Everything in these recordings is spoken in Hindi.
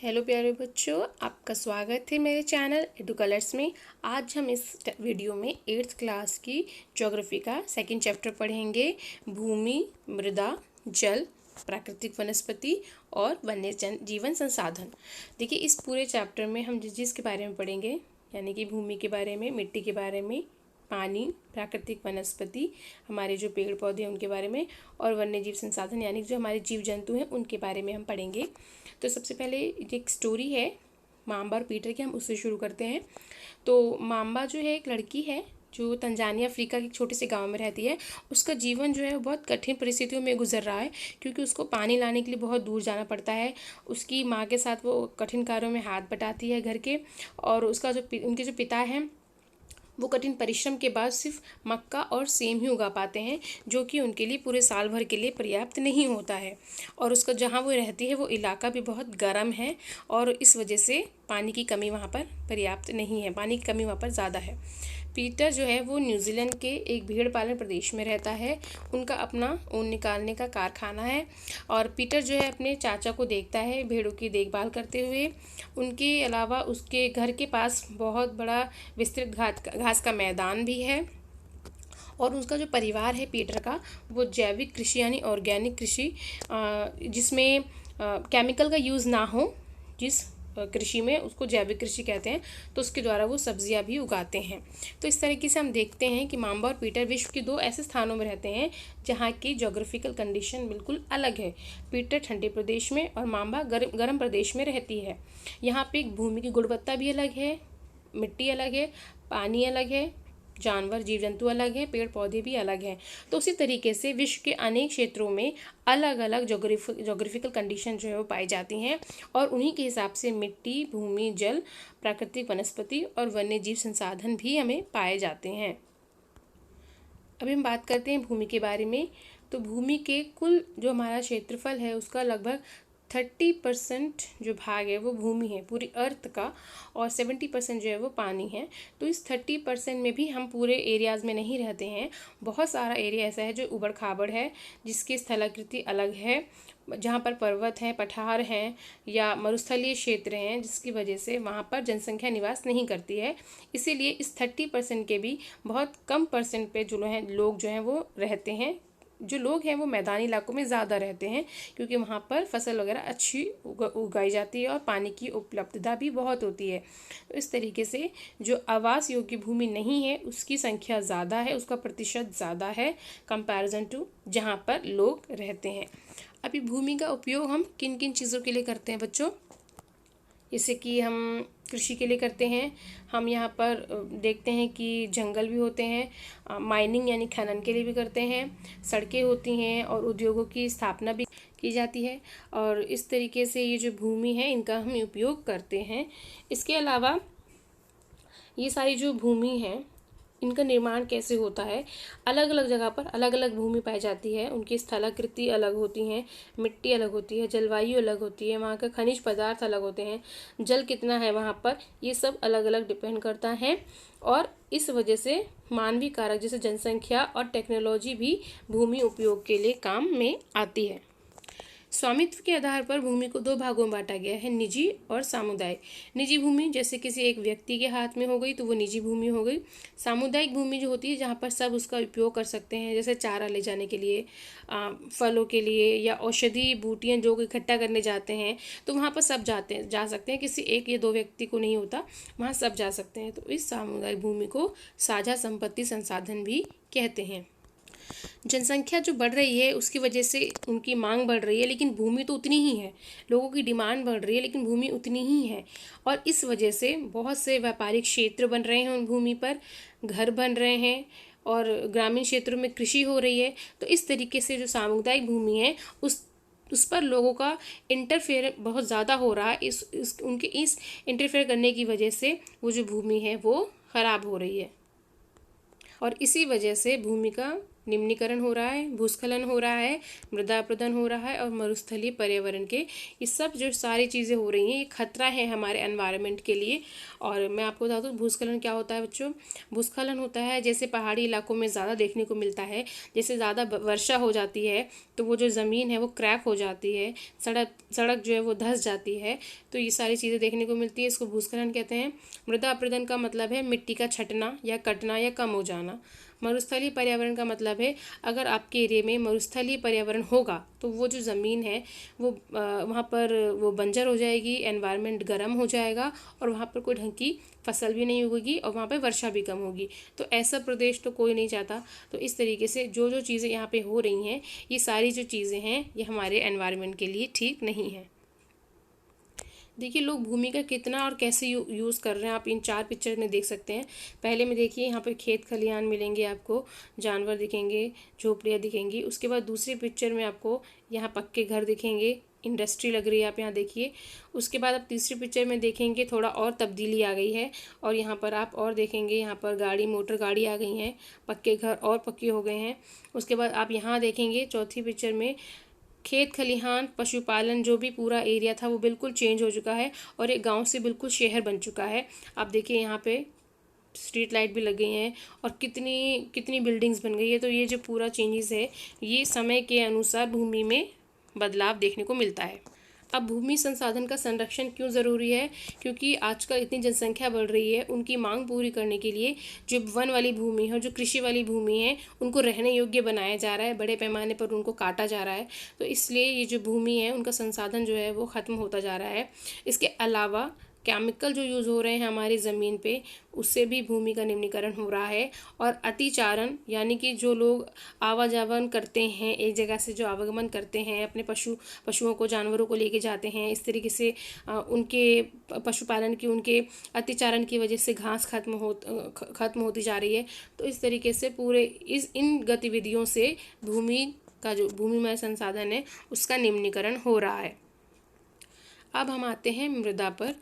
हेलो प्यारे बच्चों, आपका स्वागत है मेरे चैनल एडू कलर्स में। आज हम इस वीडियो में 8th क्लास की ज्योग्राफी का सेकंड चैप्टर पढ़ेंगे। भूमि, मृदा, जल, प्राकृतिक वनस्पति और वन्य जीवन संसाधन। देखिए, इस पूरे चैप्टर में हम जिस के बारे में पढ़ेंगे, यानी कि भूमि के बारे में, मिट्टी के बारे में, पानी, प्राकृतिक वनस्पति, हमारे जो पेड़ पौधे हैं उनके बारे में, और वन्य जीव संसाधन यानी जो हमारे जीव जंतु हैं उनके बारे में हम पढ़ेंगे। तो सबसे पहले एक स्टोरी है माम्बा और पीटर की, हम उससे शुरू करते हैं। तो माम्बा जो है एक लड़की है जो तंजानिया अफ्रीका के एक छोटे से गांव में रहती है। उसका जीवन जो है वो बहुत कठिन परिस्थितियों में गुजर रहा है, क्योंकि उसको पानी लाने के लिए बहुत दूर जाना पड़ता है। उसकी माँ के साथ वो कठिन कार्यों में हाथ बटाती है घर के, और उसका उनके जो पिता हैं वो कठिन परिश्रम के बाद सिर्फ मक्का और सेम ही उगा पाते हैं, जो कि उनके लिए पूरे साल भर के लिए पर्याप्त नहीं होता है। और उसका जहाँ वो रहती है वो इलाका भी बहुत गर्म है, और इस वजह से पानी की कमी वहाँ पर पर्याप्त नहीं है, पानी की कमी वहाँ पर ज़्यादा है। पीटर जो है वो न्यूजीलैंड के एक भेड़ पालन प्रदेश में रहता है। उनका अपना ऊन निकालने का कारखाना है, और पीटर जो है अपने चाचा को देखता है भेड़ों की देखभाल करते हुए। उनके अलावा उसके घर के पास बहुत बड़ा विस्तृत घास का मैदान भी है। और उसका जो परिवार है पीटर का, वो जैविक कृषि यानी ऑर्गेनिक कृषि, जिसमें केमिकल का यूज़ ना हो, जिस कृषि में उसको जैविक कृषि कहते हैं, तो उसके द्वारा वो सब्जियां भी उगाते हैं। तो इस तरीके से हम देखते हैं कि माम्बा और पीटर विश्व के दो ऐसे स्थानों में रहते हैं जहाँ की जोग्राफिकल कंडीशन बिल्कुल अलग है। पीटर ठंडे प्रदेश में और माम्बा गर्म प्रदेश में रहती है। यहाँ पे भूमि की गुणवत्ता भी अलग है, मिट्टी अलग है, पानी अलग है, जानवर जीव जंतु अलग हैं, पेड़ पौधे भी अलग हैं। तो उसी तरीके से विश्व के अनेक क्षेत्रों में अलग अलग जोग्राफिकल कंडीशन जो है वो पाई जाती हैं, और उन्हीं के हिसाब से मिट्टी, भूमि, जल, प्राकृतिक वनस्पति और वन्य जीव संसाधन भी हमें पाए जाते हैं। अभी हम बात करते हैं भूमि के बारे में। तो भूमि के कुल जो हमारा क्षेत्रफल है उसका लगभग 30% जो भाग है वो भूमि है पूरी अर्थ का, और 70% जो है वो पानी है। तो इस 30% में भी हम पूरे एरियाज़ में नहीं रहते हैं। बहुत सारा एरिया ऐसा है जो उबड़ खाबड़ है, जिसकी स्थलाकृति अलग है, जहाँ पर पर्वत हैं, पठार हैं या मरुस्थलीय क्षेत्र हैं, जिसकी वजह से वहाँ पर जनसंख्या निवास नहीं करती है। इसीलिए इस 30% के भी बहुत कम परसेंट पे जो है लोग जो हैं वो रहते हैं। जो लोग हैं वो मैदानी इलाकों में ज़्यादा रहते हैं, क्योंकि वहाँ पर फसल वगैरह अच्छी उगाई जाती है और पानी की उपलब्धता भी बहुत होती है। तो इस तरीके से जो आवास योग्य भूमि नहीं है उसकी संख्या ज़्यादा है, उसका प्रतिशत ज़्यादा है कंपैरिजन टू जहाँ पर लोग रहते हैं। अभी भूमि का उपयोग हम किन किन चीज़ों के लिए करते हैं बच्चों? जैसे कि हम कृषि के लिए करते हैं। हम यहाँ पर देखते हैं कि जंगल भी होते हैं, माइनिंग यानी खनन के लिए भी करते हैं, सड़कें होती हैं और उद्योगों की स्थापना भी की जाती है। और इस तरीके से ये जो भूमि है इनका हम उपयोग करते हैं। इसके अलावा ये सारी जो भूमि है इनका निर्माण कैसे होता है, अलग अलग जगह पर अलग अलग भूमि पाई जाती है, उनकी स्थलाकृति अलग होती हैं, मिट्टी अलग होती है, जलवायु अलग होती है, वहाँ का खनिज पदार्थ अलग होते हैं, जल कितना है वहाँ पर, ये सब अलग अलग डिपेंड करता है। और इस वजह से मानवीय कारक जैसे जनसंख्या और टेक्नोलॉजी भी भूमि उपयोग के लिए काम में आती है। स्वामित्व के आधार पर भूमि को दो भागों में बांटा गया है, निजी और सामुदायिक। निजी भूमि जैसे किसी एक व्यक्ति के हाथ में हो गई तो वो निजी भूमि हो गई। सामुदायिक भूमि जो होती है जहाँ पर सब उसका उपयोग कर सकते हैं, जैसे चारा ले जाने के लिए, फलों के लिए, या औषधि बूटियाँ जो इकट्ठा करने जाते हैं, तो वहाँ पर सब जा सकते हैं, किसी एक या दो व्यक्ति को नहीं होता, वहाँ सब जा सकते हैं। तो इस सामुदायिक भूमि को साझा संपत्ति संसाधन भी कहते हैं। जनसंख्या जो बढ़ रही है उसकी वजह से उनकी मांग बढ़ रही है, लेकिन भूमि तो उतनी ही है। लोगों की डिमांड बढ़ रही है लेकिन भूमि उतनी ही है, और इस वजह से बहुत से व्यापारिक क्षेत्र बन रहे हैं उन भूमि पर, घर बन रहे हैं, और ग्रामीण क्षेत्रों में कृषि हो रही है। तो इस तरीके से जो सामुदायिक भूमि है उस पर लोगों का इंटरफेयर बहुत ज़्यादा हो रहा है। उनके इस इंटरफेयर करने की वजह से वो जो भूमि है वो ख़राब हो रही है, और इसी वजह से भूमि का निम्नीकरण हो रहा है, भूस्खलन हो रहा है, मृदा अपरदन हो रहा है और मरुस्थलीय पर्यावरण के ये सब जो सारी चीज़ें हो रही हैं ये खतरा है हमारे एनवायरनमेंट के लिए। और मैं आपको बता दूँ भूस्खलन क्या होता है बच्चों। भूस्खलन होता है जैसे पहाड़ी इलाकों में ज़्यादा देखने को मिलता है, जैसे ज़्यादा वर्षा हो जाती है तो वो जो ज़मीन है वो क्रैक हो जाती है, सड़क जो है वो धंस जाती है, तो ये सारी चीज़ें देखने को मिलती है, इसको भूस्खलन कहते हैं। मृदा अपरदन का मतलब है मिट्टी का छटना या कटना या कम हो जाना। मरुस्थलीय पर्यावरण का मतलब है अगर आपके एरिया में मरुस्थलीय पर्यावरण होगा तो वो जो ज़मीन है वो वहाँ पर वो बंजर हो जाएगी, एनवायरनमेंट गर्म हो जाएगा और वहाँ पर कोई ढंग की फसल भी नहीं उगेगी और वहाँ पर वर्षा भी कम होगी। तो ऐसा प्रदेश तो कोई नहीं चाहता। तो इस तरीके से जो जो चीज़ें यहाँ पे हो रही हैं ये सारी जो चीज़ें हैं ये हमारे एनवायरनमेंट के लिए ठीक नहीं है। देखिए लोग भूमि का कितना और कैसे यूज़ कर रहे हैं आप इन 4 पिक्चर में देख सकते हैं। पहले में देखिए यहाँ पर खेत खलिहान मिलेंगे, आपको जानवर दिखेंगे, झोपड़ियाँ दिखेंगी। उसके बाद दूसरी पिक्चर में आपको यहाँ पक्के घर दिखेंगे, इंडस्ट्री लग रही है, आप यहाँ देखिए। उसके बाद आप तीसरी पिक्चर में देखेंगे थोड़ा और तब्दीली आ गई है और यहाँ पर आप और देखेंगे यहाँ पर गाड़ी मोटर गाड़ी आ गई हैं, पक्के घर और पक्के हो गए हैं। उसके बाद आप यहाँ देखेंगे चौथी पिक्चर में खेत खलिहान पशुपालन जो भी पूरा एरिया था वो बिल्कुल चेंज हो चुका है और एक गांव से बिल्कुल शहर बन चुका है। आप देखिए यहाँ पे स्ट्रीट लाइट भी लग गई हैं और कितनी कितनी बिल्डिंग्स बन गई है। तो ये जो पूरा चेंजेस है ये समय के अनुसार भूमि में बदलाव देखने को मिलता है। अब भूमि संसाधन का संरक्षण क्यों ज़रूरी है, क्योंकि आजकल इतनी जनसंख्या बढ़ रही है, उनकी मांग पूरी करने के लिए जो वन वाली भूमि है, जो कृषि वाली भूमि है, उनको रहने योग्य बनाया जा रहा है, बड़े पैमाने पर उनको काटा जा रहा है। तो इसलिए ये जो भूमि है उनका संसाधन जो है वो ख़त्म होता जा रहा है। इसके अलावा केमिकल जो यूज़ हो रहे हैं हमारी ज़मीन पे उससे भी भूमि का निम्नीकरण हो रहा है। और अतिचारण यानी कि जो लोग आवाजावन करते हैं, एक जगह से जो आवागमन करते हैं, अपने पशुओं को जानवरों को लेके जाते हैं, इस तरीके से उनके पशुपालन की उनके अतिचारण की वजह से घास खत्म होती जा रही है। तो इस तरीके से पूरे इन गतिविधियों से भूमि का जो भूमिमय संसाधन है उसका निम्नीकरण हो रहा है। अब हम आते हैं मृदा पर।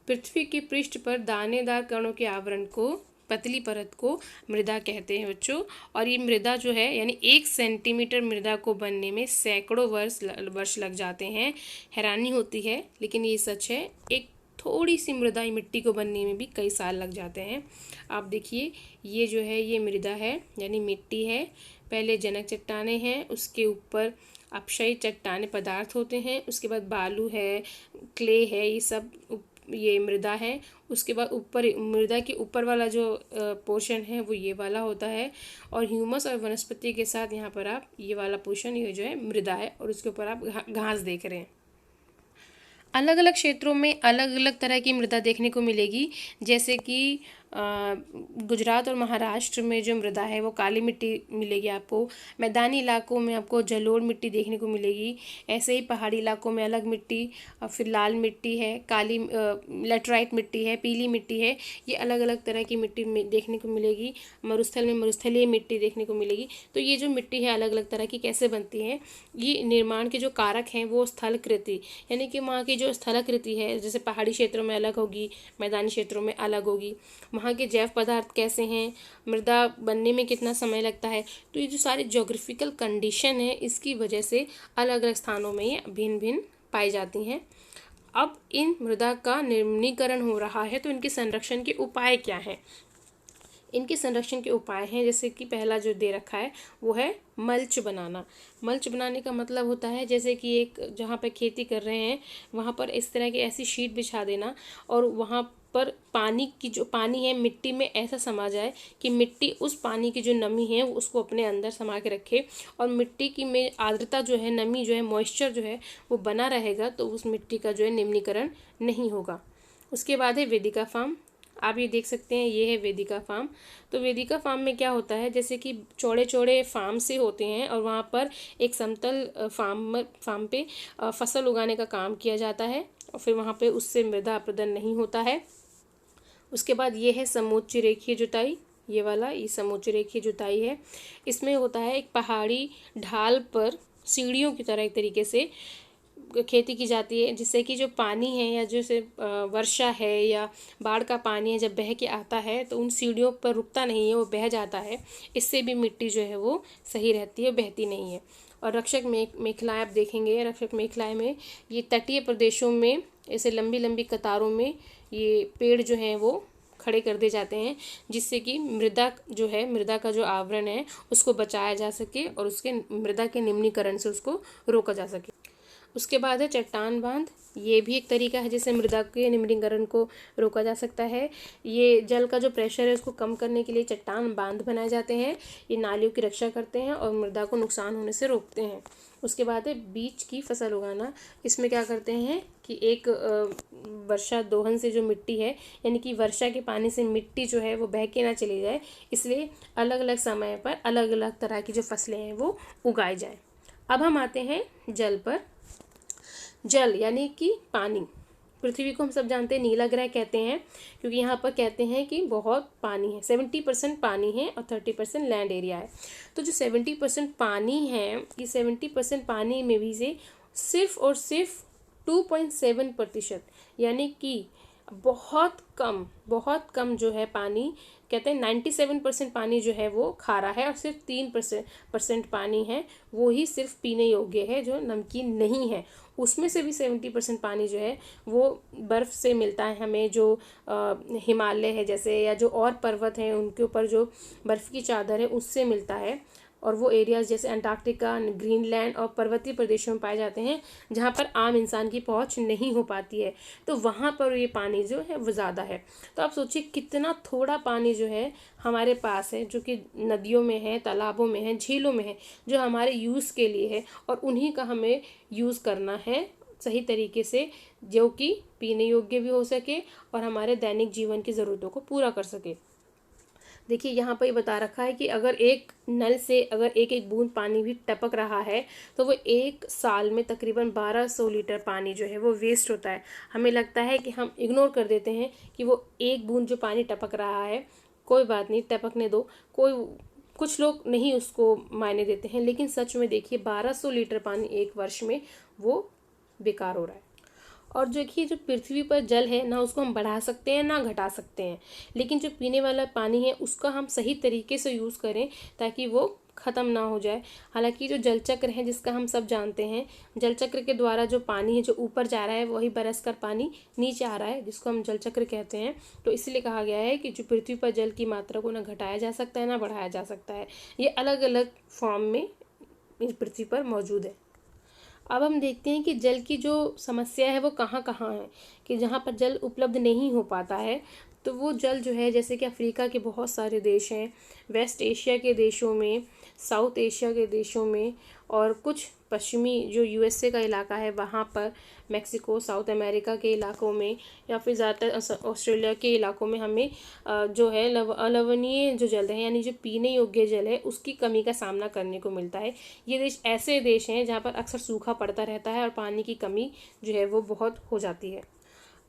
पृथ्वी के पृष्ठ पर दानेदार कणों के आवरण को, पतली परत को मृदा कहते हैं बच्चों। और ये मृदा जो है यानी 1 सेंटीमीटर मृदा को बनने में सैकड़ों वर्ष लग जाते हैं। हैरानी होती है लेकिन ये सच है। एक थोड़ी सी मृदा मिट्टी को बनने में भी कई साल लग जाते हैं। आप देखिए ये जो है ये मृदा है यानी मिट्टी है। पहले जनक चट्टानें हैं, उसके ऊपर अपक्षयी चट्टाने पदार्थ होते हैं, उसके बाद बालू है, क्ले है, ये सब ये मृदा है। उसके बाद ऊपर मृदा के ऊपर वाला जो पोर्शन है वो ये वाला होता है और ह्यूमस और वनस्पति के साथ यहाँ पर आप ये वाला पोर्शन ये जो है मृदा है और उसके ऊपर आप घास देख रहे हैं। अलग अलग क्षेत्रों में अलग अलग तरह की मृदा देखने को मिलेगी। जैसे कि गुजरात और महाराष्ट्र में जो मृदा है वो काली मिट्टी मिलेगी आपको। मैदानी इलाकों में आपको जलोढ़ मिट्टी देखने को मिलेगी। ऐसे ही पहाड़ी इलाकों में अलग मिट्टी, फिर लाल मिट्टी है, काली लेटराइट मिट्टी है, पीली मिट्टी है, ये अलग अलग तरह की मिट्टी देखने को मिलेगी। मरुस्थल में मरुस्थलीय मिट्टी देखने को मिलेगी। तो ये जो मिट्टी है अलग अलग तरह की कैसे बनती है, ये निर्माण के जो कारक हैं वो स्थलाकृति यानी कि वहाँ की जो स्थलाकृति है, जैसे पहाड़ी क्षेत्रों में अलग होगी, मैदानी क्षेत्रों में अलग होगी, वहाँ के जैव पदार्थ कैसे हैं, मृदा बनने में कितना समय लगता है। तो ये जो सारी ज्योग्राफिकल कंडीशन है इसकी वजह से अलग अलग स्थानों में ये भिन्न भिन्न पाई जाती हैं। अब इन मृदा का निम्नीकरण हो रहा है तो इनके संरक्षण के उपाय क्या हैं। इनके संरक्षण के उपाय हैं जैसे कि पहला जो दे रखा है वो है मल्च बनाना। मल्च बनाने का मतलब होता है जैसे कि एक जहाँ पे खेती कर रहे हैं वहाँ पर इस तरह की ऐसी शीट बिछा देना और वहाँ पर पानी की जो पानी है मिट्टी में ऐसा समा जाए कि मिट्टी उस पानी की जो नमी है उसको अपने अंदर समा के रखे और मिट्टी की में आर्द्रता जो है, नमी जो है, मॉइस्चर जो है वो बना रहेगा तो उस मिट्टी का जो है निम्नीकरण नहीं होगा। उसके बाद है वेदिका फार्म। आप ये देख सकते हैं ये है वेदिका फार्म। तो वेदिका फार्म में क्या होता है जैसे कि चौड़े चौड़े फार्म से होते हैं और वहाँ पर एक समतल फार्म पे फसल उगाने का काम किया जाता है और फिर वहाँ पे उससे मृदा अपरदन नहीं होता है। उसके बाद ये है समोच्च रेखीय जुताई। ये वाला ये समोच्च रेखीय जुताई है। इसमें होता है एक पहाड़ी ढाल पर सीढ़ियों की तरह एक तरीके से खेती की जाती है, जिससे कि जो पानी है या जैसे वर्षा है या बाढ़ का पानी है जब बह के आता है तो उन सीढ़ियों पर रुकता नहीं है, वो बह जाता है। इससे भी मिट्टी जो है वो सही रहती है, बहती नहीं है। और रक्षक मेखलाएँ आप देखेंगे, रक्षक मेखलाएँ में ये तटीय प्रदेशों में ऐसे लंबी लंबी कतारों में ये पेड़ जो हैं वो खड़े कर दिए जाते हैं, जिससे कि मृदा जो है, मृदा का जो आवरण है उसको बचाया जा सके और उसके मृदा के निम्नीकरण से उसको रोका जा सके। उसके बाद है चट्टान बांध। ये भी एक तरीका है जिससे मृदा के निम्नीकरण को रोका जा सकता है। ये जल का जो प्रेशर है उसको कम करने के लिए चट्टान बांध बनाए जाते हैं। ये नालियों की रक्षा करते हैं और मृदा को नुकसान होने से रोकते हैं। उसके बाद है बीज की फसल उगाना। इसमें क्या करते हैं कि एक वर्षा दोहन से जो मिट्टी है, यानी कि वर्षा के पानी से मिट्टी जो है वो बह के ना चली जाए, इसलिए अलग अलग समय पर अलग अलग तरह की जो फसलें हैं वो उगाई जाए। अब हम आते हैं जल पर। जल यानी कि पानी। पृथ्वी को हम सब जानते हैं नीला ग्रह कहते हैं, क्योंकि यहाँ पर कहते हैं कि बहुत पानी है। 70% पानी है और 30% लैंड एरिया है। तो जो 70% पानी है, ये 70% पानी में भी से सिर्फ और सिर्फ 2.7%, यानी कि बहुत कम जो है पानी, कहते हैं 97% पानी जो है वो खारा है और सिर्फ 3% पानी है वो ही सिर्फ पीने योग्य है, जो नमकीन नहीं है। उसमें से भी 70% पानी जो है वो बर्फ़ से मिलता है हमें, जो हिमालय है जैसे, या जो और पर्वत हैं उनके ऊपर जो बर्फ़ की चादर है उससे मिलता है। और वो एरियाज़ जैसे अंटार्कटिका, ग्रीनलैंड और पर्वतीय प्रदेशों में पाए जाते हैं, जहाँ पर आम इंसान की पहुँच नहीं हो पाती है। तो वहाँ पर ये पानी जो है वो ज़्यादा है। तो आप सोचिए कितना थोड़ा पानी जो है हमारे पास है, जो कि नदियों में है, तालाबों में है, झीलों में है, जो हमारे यूज़ के लिए है, और उन्हीं का हमें यूज़ करना है सही तरीके से, जो कि पीने योग्य भी हो सके और हमारे दैनिक जीवन की ज़रूरतों को पूरा कर सके। देखिए यहाँ पर ये बता रखा है कि अगर एक नल से अगर एक एक बूंद पानी भी टपक रहा है तो वो एक साल में तकरीबन 1200 लीटर पानी जो है वो वेस्ट होता है। हमें लगता है कि हम इग्नोर कर देते हैं कि वो एक बूंद जो पानी टपक रहा है, कोई बात नहीं, टपकने दो, कुछ लोग नहीं उसको मायने देते हैं, लेकिन सच में देखिए 1200 लीटर पानी एक वर्ष में वो बेकार हो रहा है। और जो कि जो पृथ्वी पर जल है ना, उसको हम बढ़ा सकते हैं ना घटा सकते हैं, लेकिन जो पीने वाला पानी है उसका हम सही तरीके से यूज़ करें ताकि वो ख़त्म ना हो जाए। हालांकि जो जल चक्र है जिसका हम सब जानते हैं, जल चक्र के द्वारा जो पानी है जो ऊपर जा रहा है वही बरस कर पानी नीचे आ रहा है, जिसको हम जल चक्र कहते हैं। तो इसलिए कहा गया है कि जो पृथ्वी पर जल की मात्रा को ना घटाया जा सकता है ना बढ़ाया जा सकता है। ये अलग अलग फॉर्म में इस पृथ्वी पर मौजूद है। अब हम देखते हैं कि जल की जो समस्या है वो कहाँ कहाँ है, कि जहाँ पर जल उपलब्ध नहीं हो पाता है तो वो जल जो है, जैसे कि अफ्रीका के बहुत सारे देश हैं, वेस्ट एशिया के देशों में, साउथ एशिया के देशों में, और कुछ पश्चिमी जो यूएसए का इलाका है वहाँ पर, मैक्सिको, साउथ अमेरिका के इलाकों में, या फिर ज़्यादातर ऑस्ट्रेलिया के इलाकों में हमें जो है अलवणीय जो जल है, यानी जो पीने योग्य जल है, उसकी कमी का सामना करने को मिलता है। ये देश ऐसे देश हैं जहाँ पर अक्सर सूखा पड़ता रहता है और पानी की कमी जो है वो बहुत हो जाती है।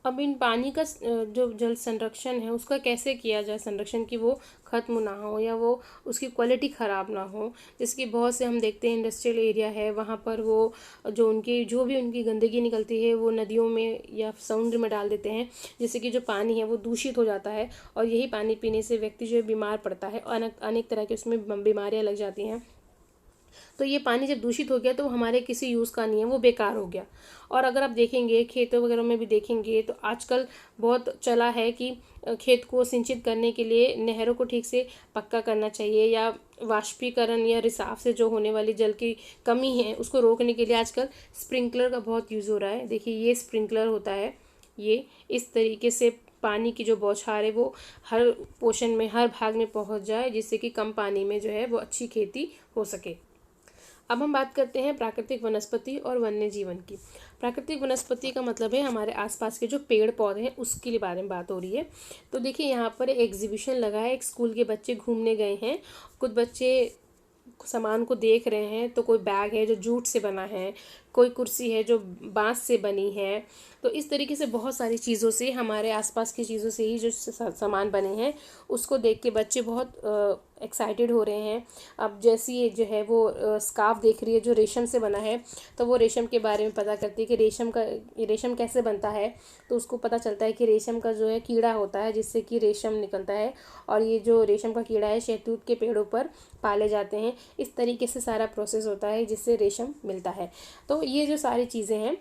अब इन पानी का जो जल संरक्षण है उसका कैसे किया जाए संरक्षण, कि वो ख़त्म ना हो या वो उसकी क्वालिटी ख़राब ना हो। जिसकी बहुत से हम देखते हैं इंडस्ट्रियल एरिया है, वहाँ पर वो जो भी उनकी गंदगी निकलती है वो नदियों में या समुद्र में डाल देते हैं, जिससे कि जो पानी है वो दूषित हो जाता है, और यही पानी पीने से व्यक्ति जो है बीमार पड़ता है और अनेक तरह के उसमें बीमारियाँ लग जाती हैं। तो ये पानी जब दूषित हो गया तो वो हमारे किसी यूज़ का नहीं है, वो बेकार हो गया। और अगर आप देखेंगे खेतों वगैरह में भी देखेंगे तो आजकल बहुत चला है कि खेत को सिंचित करने के लिए नहरों को ठीक से पक्का करना चाहिए, या वाष्पीकरण या रिसाव से जो होने वाली जल की कमी है उसको रोकने के लिए आजकल स्प्रिंकलर का बहुत यूज़ हो रहा है। देखिए ये स्प्रिंकलर होता है, ये इस तरीके से पानी की जो बौछार है वो हर पोर्शन में, हर भाग में पहुंच जाए, जिससे कि कम पानी में जो है वो अच्छी खेती हो सके। अब हम बात करते हैं प्राकृतिक वनस्पति और वन्य जीवन की। प्राकृतिक वनस्पति का मतलब है हमारे आसपास के जो पेड़ पौधे हैं उसके बारे में बात हो रही है। तो देखिए यहाँ पर एग्जीबिशन लगा है, एक स्कूल के बच्चे घूमने गए हैं, कुछ बच्चे सामान को देख रहे हैं। तो कोई बैग है जो जूट से बना है, कोई कुर्सी है जो बांस से बनी है। तो इस तरीके से बहुत सारी चीज़ों से, हमारे आसपास की चीज़ों से ही जो सामान बने हैं उसको देख के बच्चे बहुत एक्साइटेड हो रहे हैं। अब जैसी ये जो है वो स्कार्फ देख रही है जो रेशम से बना है, तो वो रेशम के बारे में पता करती है कि रेशम कैसे बनता है। तो उसको पता चलता है कि रेशम का जो है कीड़ा होता है जिससे कि रेशम निकलता है, और ये जो रेशम का कीड़ा है शहतूत के पेड़ों पर पाले जाते हैं। इस तरीके से सारा प्रोसेस होता है जिससे रेशम मिलता है। तो ये जो सारी चीज़ें हैं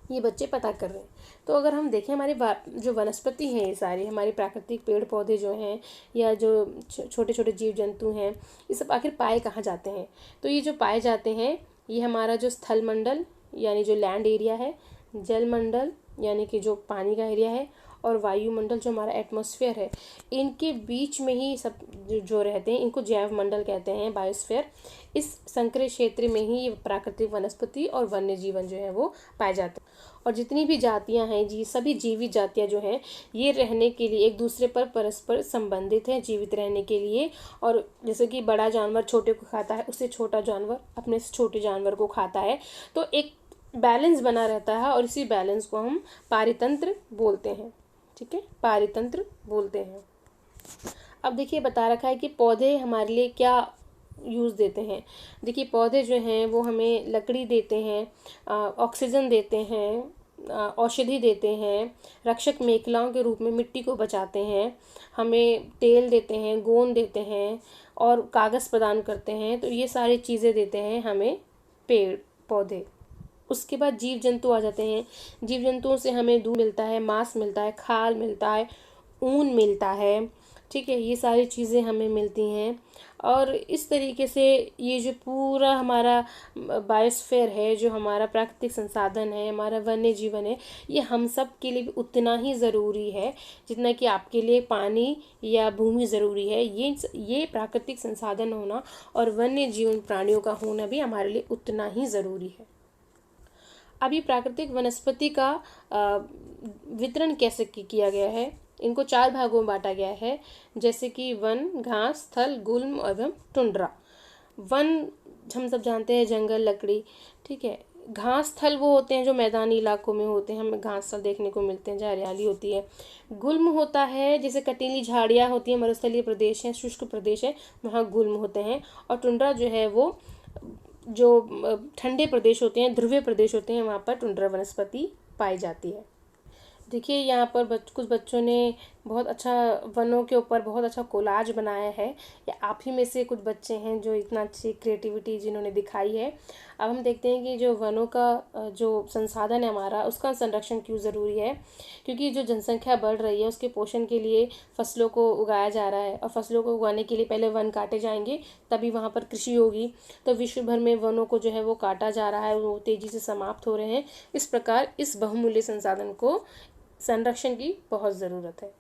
ये बच्चे पता कर रहे हैं। तो अगर हम देखें हमारे जो वनस्पति हैं, ये सारे हमारे प्राकृतिक पेड़ पौधे जो हैं या जो छोटे छोटे जीव जंतु हैं, ये सब आखिर पाए कहाँ जाते हैं। तो ये जो पाए जाते हैं ये हमारा जो स्थल मंडल यानी जो लैंड एरिया है, जल मंडल यानी कि जो पानी का एरिया है, और वायुमंडल जो हमारा एटमॉस्फेयर है, इनके बीच में ही सब जो रहते हैं इनको जैव मंडल कहते हैं, बायोस्फीयर। इस संकरे क्षेत्र में ही प्राकृतिक वनस्पति और वन्य जीवन जो है वो पाए जाते हैं। और जितनी भी जातियां हैं सभी जीवित जातियां जो हैं ये रहने के लिए एक दूसरे पर परस्पर संबंधित हैं, जीवित रहने के लिए। और जैसे कि बड़ा जानवर छोटे को खाता है, उससे छोटा जानवर अपने से छोटे जानवर को खाता है, तो एक बैलेंस बना रहता है, और इसी बैलेंस को हम पारितंत्र बोलते हैं। ठीक है, पारितंत्र बोलते हैं। अब देखिए बता रखा है कि पौधे हमारे लिए क्या यूज़ देते हैं। देखिए पौधे जो हैं वो हमें लकड़ी देते हैं, ऑक्सीजन देते हैं, औषधि देते हैं, रक्षक मेखलाओं के रूप में मिट्टी को बचाते हैं, हमें तेल देते हैं, गोंद देते हैं, और कागज़ प्रदान करते हैं। तो ये सारी चीज़ें देते हैं हमें पेड़ पौधे। उसके बाद जीव जंतु आ जाते हैं। जीव जंतुओं से हमें दूध मिलता है, मांस मिलता है, खाल मिलता है, ऊन मिलता है। ठीक है, ये सारी चीज़ें हमें मिलती हैं। और इस तरीके से ये जो पूरा हमारा बायोस्फीयर है, जो हमारा प्राकृतिक संसाधन है, हमारा वन्य जीवन है, ये हम सब के लिए भी उतना ही ज़रूरी है जितना कि आपके लिए पानी या भूमि ज़रूरी है। ये प्राकृतिक संसाधन होना और वन्य जीवन प्राणियों का होना भी हमारे लिए उतना ही ज़रूरी है। अभी प्राकृतिक वनस्पति का वितरण कैसे किया गया है, इनको 4 भागों में बांटा गया है, जैसे कि वन, घास, स्थल, गुल्म एवं टुंड्रा। वन हम सब जानते हैं जंगल, लकड़ी। ठीक है, घास स्थल वो होते हैं जो मैदानी इलाकों में होते हैं, हमें घास स्थल देखने को मिलते हैं जहाँ हरियाली होती है। गुल्म होता है जैसे कटीली झाड़ियाँ होती हैं, मरुस्थलीय प्रदेश है, शुष्क प्रदेश है, वहाँ गुल्म होते हैं। और टुंड्रा जो है वो जो ठंडे प्रदेश होते हैं, ध्रुवीय प्रदेश होते हैं, वहाँ पर टुंड्रा वनस्पति पाई जाती है। देखिए यहाँ पर कुछ बच्चों ने बहुत अच्छा वनों के ऊपर बहुत अच्छा कोलाज बनाया है, या आप ही में से कुछ बच्चे हैं जो इतना अच्छी क्रिएटिविटी जिन्होंने दिखाई है। अब हम देखते हैं कि जो वनों का जो संसाधन है हमारा, उसका संरक्षण क्यों ज़रूरी है। क्योंकि जो जनसंख्या बढ़ रही है उसके पोषण के लिए फसलों को उगाया जा रहा है, और फसलों को उगाने के लिए पहले वन काटे जाएंगे, तभी वहाँ पर कृषि होगी। तो विश्व भर में वनों को जो है वो काटा जा रहा है, वो तेज़ी से समाप्त हो रहे हैं। इस प्रकार इस बहुमूल्य संसाधन को संरक्षण की बहुत ज़रूरत है।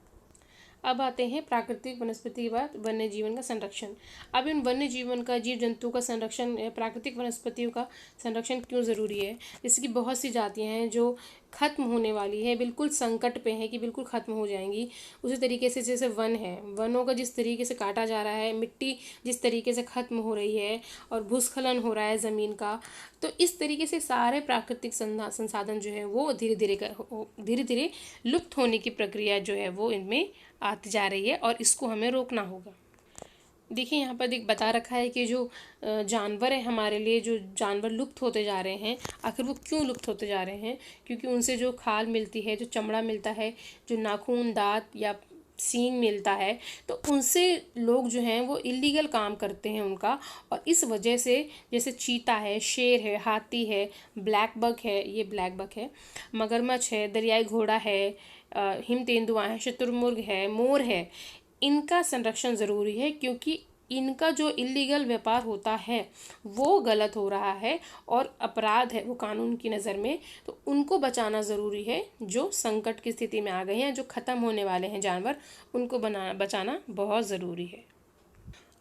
अब आते हैं प्राकृतिक वनस्पति के बाद वन्य जीवन का संरक्षण। अब इन वन्य जीवन का, जीव जंतु का संरक्षण, प्राकृतिक वनस्पतियों का संरक्षण क्यों ज़रूरी है। जैसे कि बहुत सी जातियां हैं जो ख़त्म होने वाली है, बिल्कुल संकट पे है कि बिल्कुल ख़त्म हो जाएंगी। उसी तरीके से जैसे वन है, वनों का जिस तरीके से काटा जा रहा है, मिट्टी जिस तरीके से ख़त्म हो रही है, और भूस्खलन हो रहा है ज़मीन का, तो इस तरीके से सारे प्राकृतिक संसाधन जो है वो धीरे धीरे लुप्त होने की प्रक्रिया जो है वो इनमें आती जा रही है, और इसको हमें रोकना होगा। देखिए यहाँ पर बता रखा है कि जो जानवर है हमारे लिए, जो जानवर लुप्त होते जा रहे हैं, आखिर वो क्यों लुप्त होते जा रहे हैं। क्योंकि उनसे जो खाल मिलती है, जो चमड़ा मिलता है, जो नाखून, दांत या सींग मिलता है, तो उनसे लोग जो हैं वो इलीगल काम करते हैं उनका। और इस वजह से जैसे चीता है, शेर है, हाथी है, ब्लैक बक है, ये ब्लैक बक है, मगरमच्छ है, दरियाई घोड़ा है, हिम तेंदुआ है, शुतुरमुर्ग है, मोर है, इनका संरक्षण ज़रूरी है। क्योंकि इनका जो इलीगल व्यापार होता है वो गलत हो रहा है और अपराध है वो कानून की नज़र में, तो उनको बचाना ज़रूरी है। जो संकट की स्थिति में आ गए हैं, जो ख़त्म होने वाले हैं जानवर, उनको बचाना बहुत ज़रूरी है।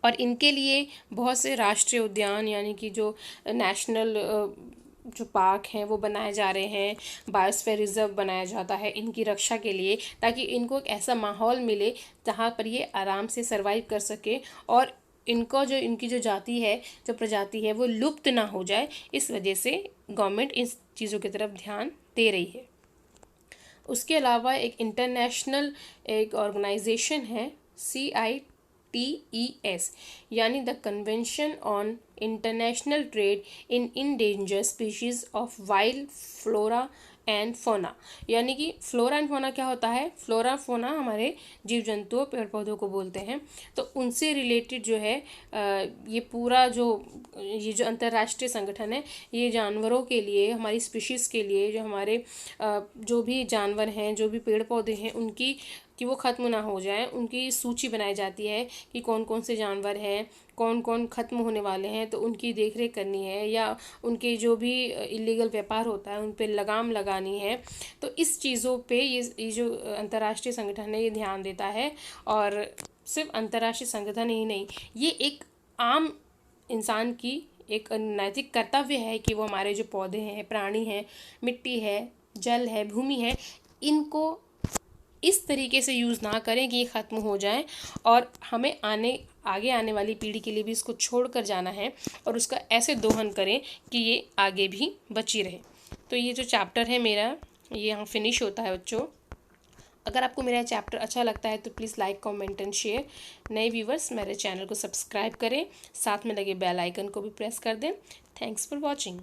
और इनके लिए बहुत से राष्ट्रीय उद्यान यानी कि जो नेशनल जो पार्क हैं वो बनाए जा रहे हैं, बायोस्फीयर रिजर्व बनाया जाता है इनकी रक्षा के लिए, ताकि इनको एक ऐसा माहौल मिले जहाँ पर ये आराम से सर्वाइव कर सके और इनकी जो जाति है, जो प्रजाति है, वो लुप्त ना हो जाए, इस वजह से गवर्नमेंट इस चीज़ों की तरफ ध्यान दे रही है। उसके अलावा एक इंटरनेशनल एक ऑर्गेनाइजेशन है CITES, यानी the convention on international trade in endangered species of wild flora and fauna. यानी कि फ्लोरा एंड फोना क्या होता है? फ्लोरा फोना हमारे जीव जंतुओं, पेड़ पौधों को बोलते हैं। तो उनसे रिलेटेड जो है ये पूरा ये जो अंतर्राष्ट्रीय संगठन है, ये जानवरों के लिए, हमारी स्पीशीज़ के लिए, जो हमारे जो भी जानवर हैं, जो भी पेड़ पौधे हैं, उनकी कि वो ख़त्म ना हो जाए, उनकी सूची बनाई जाती है कि कौन कौन से जानवर हैं, कौन कौन ख़त्म होने वाले हैं, तो उनकी देख रेख करनी है, या उनके जो भी इलीगल व्यापार होता है उन पर लगाम लगानी है। तो इस चीज़ों पे ये जो अंतर्राष्ट्रीय संगठन है, ये ध्यान देता है। और सिर्फ अंतर्राष्ट्रीय संगठन ही नहीं, ये एक आम इंसान की एक नैतिक कर्तव्य है कि वो हमारे जो पौधे हैं, प्राणी हैं, मिट्टी है, जल है, भूमि है, इनको इस तरीके से यूज़ ना करें कि ये ख़त्म हो जाए, और हमें आगे आने वाली पीढ़ी के लिए भी इसको छोड़ कर जाना है, और उसका ऐसे दोहन करें कि ये आगे भी बची रहे। तो ये जो चैप्टर है मेरा, ये यहाँ फिनिश होता है बच्चों। अगर आपको मेरा चैप्टर अच्छा लगता है तो please like, comment and share. नए व्यूवर्स मेरे चैनल को सब्सक्राइब करें, साथ में लगे बेल आइकन को भी प्रेस कर दें। Thanks for watching.